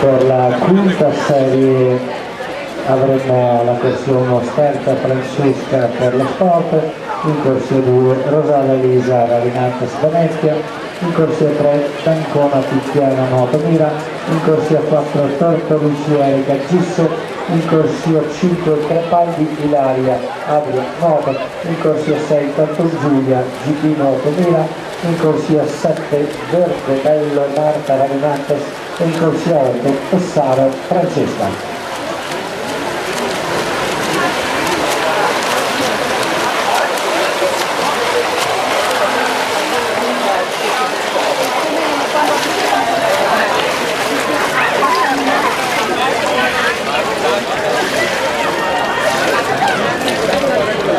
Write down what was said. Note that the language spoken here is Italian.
Per la quinta serie avremo la corsia 1 Sterta Francesca per lo sport, in corsia 2 Rosana Elisa Ravinates Venezia, in corsia 3 D'Ancona Tiziana Nuoto Mira, in corsia 4 Tortolucci Erika Gisso, in corsia 5 Crepaldi Ilaria Adria Nuoto, in corsia 6 Torto Giulia GB Nuoto Mira, in corsia 7 Verde Bello Marta Ravinates e in corsia 8 Pessaro Francesca.